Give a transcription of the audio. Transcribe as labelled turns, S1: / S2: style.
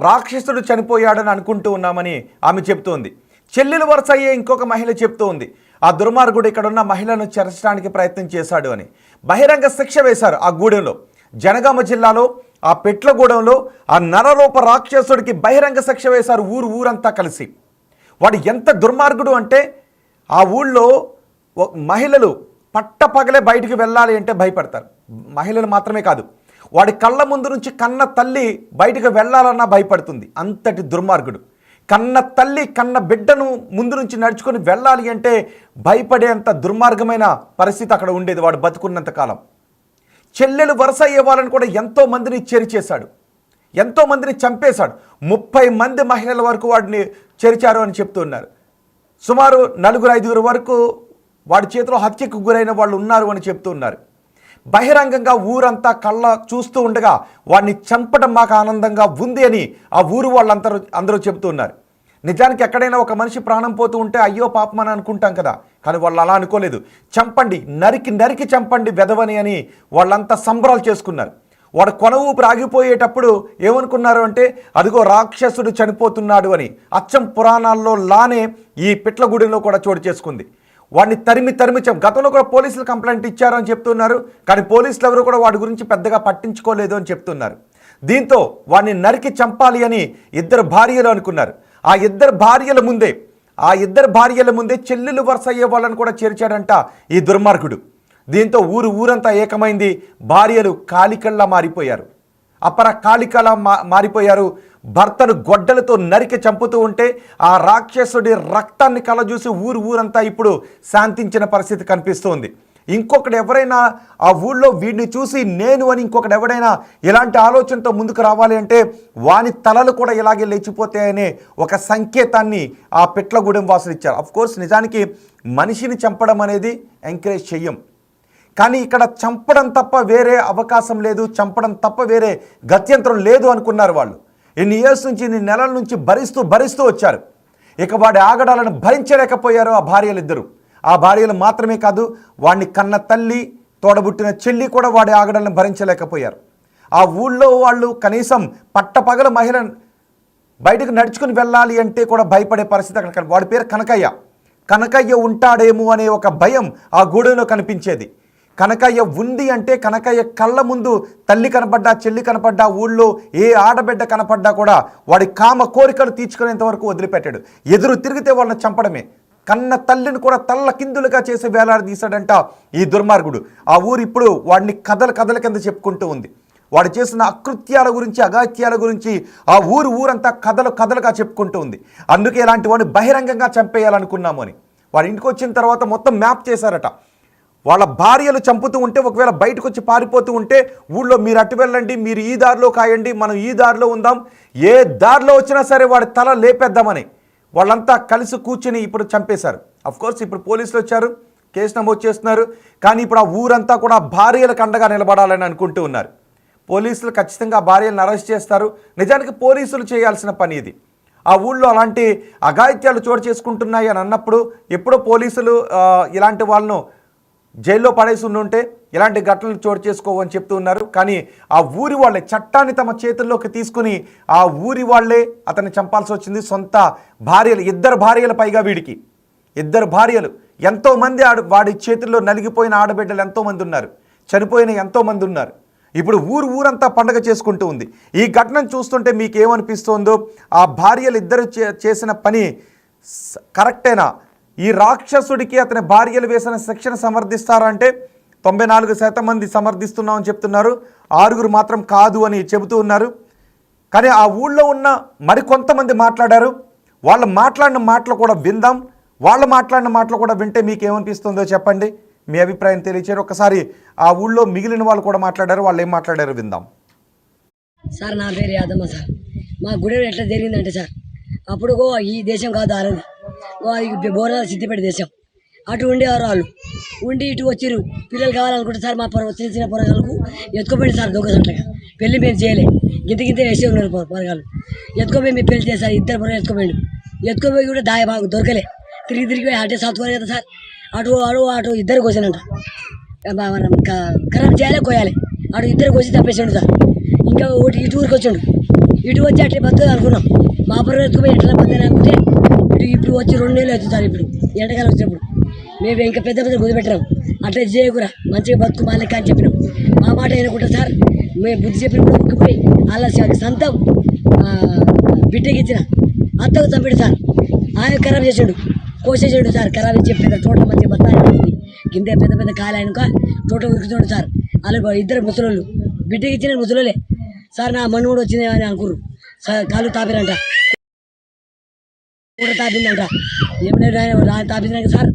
S1: రాక్షసుడు చనిపోయాడని అనుకుంటూ ఉన్నామని ఆమె చెప్తోంది. చెల్లెలు వరుస అయ్యే ఇంకొక మహిళ చెప్తోంది ఆ దుర్మార్గుడు ఇక్కడున్న మహిళను చెరచడానికి ప్రయత్నం చేశాడు అని. బహిరంగ శిక్ష వేశారు ఆ గూడెంలో. జనగామ జిల్లాలో ఆ పెట్లగూడెంలో ఆ నరరూప రాక్షసుడికి బహిరంగ శిక్ష వేశారు ఊరంతా కలిసి. వాడు ఎంత దుర్మార్గుడు అంటే ఆ ఊళ్ళో మహిళలు పట్టపగలే బయటికి వెళ్ళాలి అంటే భయపడతారు. మహిళలు మాత్రమే కాదు, వాడి కళ్ళ ముందు నుంచి కన్న తల్లి బయటకు వెళ్ళాలన్నా భయపడుతుంది. అంతటి దుర్మార్గుడు. కన్న తల్లి కన్న బిడ్డను ముందు నుంచి నడుచుకొని వెళ్ళాలి అంటే భయపడేంత దుర్మార్గమైన పరిస్థితి అక్కడ ఉండేది వాడు బతుకున్నంత కాలం. చెల్లెలు వరుస అయ్యే వాళ్ళని కూడా ఎంతోమందిని చెరిచేశాడు, ఎంతోమందిని చంపేశాడు. 30 మంది మహిళల వరకు వాడిని చెరిచారు అని చెప్తున్నారు. సుమారు 4-5 వరకు వాడి చేతిలో హత్యకు గురైన వాళ్ళు ఉన్నారు అని చెప్తున్నారు. బహిరంగంగా ఊరంతా కళ్ళ చూస్తూ ఉండగా వాడిని చంపడం మాకు ఆనందంగా ఉంది అని ఆ ఊరు అందరూ చెప్తున్నారు. నిజానికి ఎక్కడైనా ఒక మనిషి ప్రాణం పోతూ ఉంటే అయ్యో పాపం అని అనుకుంటాం కదా, కానీ వాళ్ళు అలా అనుకోలేదు. చంపండి, నరికి చంపండి వెధవని అని వాళ్ళంతా సంబరాలు చేసుకున్నారు. వాడు కొన ఊపిరి ఆగిపోయేటప్పుడు ఏమనుకున్నారు అంటే అదిగో రాక్షసుడు చనిపోతున్నాడు అని. అచ్చం పురాణాల్లో లానే ఈ పిట్లగూడెంలో కూడా చోటు చేసుకుంది. వాడిని తరిమి గతంలో కూడా పోలీసులు కంప్లైంట్ ఇచ్చారు అని చెప్తున్నారు, కానీ పోలీసులు ఎవరు కూడా వాడి గురించి పెద్దగా పట్టించుకోలేదు అని చెప్తున్నారు. దీంతో వాడిని నరికి చంపాలి అని 2 భార్యలు అనుకున్నారు. ఆ 2 భార్యల ముందే చెల్లెలు వరుస అయ్యే వాళ్ళని కూడా చేర్చాడంట ఈ దుర్మార్గుడు. దీంతో ఊరంతా ఏకమైంది. భార్యలు కాలికల్లా మారిపోయారు, అపర కాళికలా మారిపోయారు. భర్తను గొడ్డలతో నరికి చంపుతూ ఉంటే ఆ రాక్షసుడి రక్తాన్ని కలజూసి ఊరంతా ఇప్పుడు శాంతించిన పరిస్థితి కనిపిస్తోంది. ఇంకొకటి ఎవరైనా ఆ ఊళ్ళో వీడిని చూసి నేను అని ఇంకొకటి ఎవడైనా ఇలాంటి ఆలోచనతో ముందుకు రావాలి అంటే వాని తలలు కూడా ఇలాగే లేచిపోతాయనే ఒక సంకేతాన్ని ఆ పిట్లగూడెం వాసులు ఇచ్చారు. అఫ్కోర్స్ నిజానికి మనిషిని చంపడం అనేది ఎంకరేజ్ చెయ్యం, కానీ ఇక్కడ చంపడం తప్ప వేరే అవకాశం లేదు, చంపడం తప్ప వేరే గత్యంతరం లేదు అనుకున్నారు వాళ్ళు. ఇన్ని ఇయర్స్ నుంచి, ఇన్ని నెలల నుంచి భరిస్తూ వచ్చారు. ఇక వాడి ఆగడాలను భరించలేకపోయారు ఆ భార్యలిద్దరూ. ఆ భార్యలు మాత్రమే కాదు, వాడిని కన్న తల్లి, తోడబుట్టిన చెల్లి కూడా వాడి ఆగడాలను భరించలేకపోయారు. ఆ ఊళ్ళో వాళ్ళు కనీసం పట్టపగల మహిళ బయటకు నడుచుకుని వెళ్ళాలి అంటే కూడా భయపడే పరిస్థితి అక్కడ. వాడి పేరు కనకయ్య ఉంటాడేమో అనే ఒక భయం ఆ గూడెంలో కనిపించేది. కనకయ్య ఉంది అంటే కనకయ్య కళ్ళ ముందు తల్లి కనపడ్డా, చెల్లి కనపడ్డా, ఊళ్ళో ఏ ఆడబిడ్డ కనపడ్డా కూడా వాడి కామ కోరికలు తీర్చుకునేంత వరకు వదిలిపెట్టాడు. ఎదురు తిరిగితే వాళ్ళని చంపడమే. కన్న తల్లిని కూడా తల్ల కిందులుగా చేసి వేలాడదీశాడంట ఈ దుర్మార్గుడు. ఆ ఊరు ఇప్పుడు వాడిని కథల కింద చెప్పుకుంటూ ఉంది. వాడు చేసిన అకృత్యాల గురించి, అగాత్యాల గురించి ఆ ఊరంతా కథలుగా చెప్పుకుంటూ ఉంది. అందుకే ఇలాంటి వాడిని బహిరంగంగా చంపేయాలనుకున్నాము అని. వాడి ఇంటికి వచ్చిన తర్వాత మొత్తం మ్యాప్ చేశారట. వాళ్ళ భార్యలు చంపుతూ ఉంటే, ఒకవేళ బయటకు వచ్చి పారిపోతూ ఉంటే ఊళ్ళో మీరు అటు వెళ్ళండి, మీరు ఈ దారిలో కాయండి, మనం ఈ దారిలో ఉందాం, ఏ దారిలో వచ్చినా సరే వాడి తల లేపేద్దామని వాళ్ళంతా కలిసి కూర్చుని ఇప్పుడు చంపేశారు. అఫ్కోర్స్ ఇప్పుడు పోలీసులు వచ్చారు, కేసు నమోదు చేస్తున్నారు. కానీ ఇప్పుడు ఆ ఊరంతా కూడా భార్యలకు అండగా నిలబడాలని అనుకుంటూ ఉన్నారు. పోలీసులు ఖచ్చితంగా భార్యలను అరెస్ట్ చేస్తారు. నిజానికి పోలీసులు చేయాల్సిన పని ఇది. ఆ ఊళ్ళో అలాంటి అఘాయిత్యాలు చోటు చేసుకుంటున్నాయి అని అన్నప్పుడు ఎప్పుడో పోలీసులు ఇలాంటి వాళ్ళను జైల్లో పడేసి ఉంటే ఇలాంటి ఘటనలు చోటు చేసుకోవని చెప్తూ ఉన్నారు. కానీ ఆ ఊరి వాళ్ళే చట్టాన్ని తమ చేతుల్లోకి తీసుకుని ఆ ఊరి వాళ్ళే అతన్ని చంపాల్సి వచ్చింది. సొంత భార్యలు, 2 భార్యల పైగా వీడికి 2 భార్యలు. ఎంతోమంది వాడి చేతుల్లో నలిగిపోయిన ఆడబిడ్డలు ఎంతోమంది ఉన్నారు, చనిపోయిన ఎంతోమంది ఉన్నారు. ఇప్పుడు ఊరంతా పండగ చేసుకుంటూ ఉంది. ఈ ఘటనను చూస్తుంటే మీకు ఏమనిపిస్తుందో, ఆ భార్యలు ఇద్దరు చేసిన పని కరెక్టేనా? ఈ రాక్షసుడికి అతని భార్యలు వేసిన శిక్షను సమర్థిస్తారా అంటే 94% మంది సమర్థిస్తున్నామని చెప్తున్నారు, 6 మాత్రం కాదు అని చెబుతూ ఉన్నారు. కానీ ఆ ఊళ్ళో ఉన్న మరికొంతమంది మాట్లాడారు. వాళ్ళు మాట్లాడిన మాటలు కూడా విందాం. వాళ్ళు మాట్లాడిన మాటలు కూడా వింటే మీకు ఏమనిపిస్తుందో చెప్పండి, మీ అభిప్రాయం తెలియచేయండి. ఒకసారి ఆ ఊళ్ళో మిగిలిన వాళ్ళు కూడా మాట్లాడారు, వాళ్ళు ఏం మాట్లాడారు విందాం.
S2: సార్ నా పేరు యాదమ్మ సార్. మా గుడి ఎట్లా జరిగిందంటే సార్, అప్పుడు ఈ దేశం కాదు ఆరది, అది బోర్ల సిద్దిపేట దేశం. అటు ఉండేవారు వాళ్ళు, ఉండి ఇటు వచ్చిర్రు. పిల్లలు కావాలనుకుంటే సార్ మా చిన్న పొరగాళ్ళకు ఎత్తుకోపోయింది సార్ దొంగసంటగా. పెళ్లి మేము చేయలే, గింత వేసే ఉన్నారు పొరగాళ్ళు. ఎత్తుకోపోయి మేము పెళ్లి చేశారు. 2 పొరగా ఎత్తుకోపోయి కూడా బాగా దొరకలే. తిరిగి అటే సత్తుకోవాలి కదా సార్. అటు 2 కోసానంట. మనం ఖరాబ్ చేయాలి, కోయాలి. అటు 2 కోసి తప్పేసాడు సార్. ఇంకా ఒకటి ఇటు ఊరికి వచ్చాడు. ఇటు వచ్చి అట్లా బతుకుతుంది అనుకున్నాం మా అప్పుడు ఎత్తుకుపోయి ఎట్లా బతుకుని అనుకుంటే ఇప్పుడు వచ్చి 2 నెలలు అవుతుంది సార్ ఇప్పుడు ఎండకాలం వచ్చినప్పుడు మేము ఇంకా పెద్ద పెద్ద కుదిపెట్టినాం అట్లా చేయకురా మంచిగా బతుకు మా లెక్క అని చెప్పినాం మా మాట వినకుంటా సార్ మేము బుద్ధి చెప్పినప్పుడు ఉక్కిపోయి అలా సంతం బిడ్డకి ఇచ్చిన అత్తకు చంపాడు సార్ ఆయన ఖరాబ్ చేసాడు కోసేసాడు సార్ ఖరాబ్ చేసి పెద్ద తోట మంచిగా బత్తాయి ఉంటుంది కింద పెద్ద పెద్ద కాయలు ఆయనక తోట ఉరుకుతుండు సార్ వాళ్ళు ఇద్దరు ముసలోళ్ళు బిడ్డకి ఇచ్చిన ముసలోళ్ళే సార్ నా మన్ను కూడా వచ్చింది అని అనుకుర్రు సార్ కాలు తాపిరంట కూడా తాపిందంట ఏమైనా తాపించినాక సార్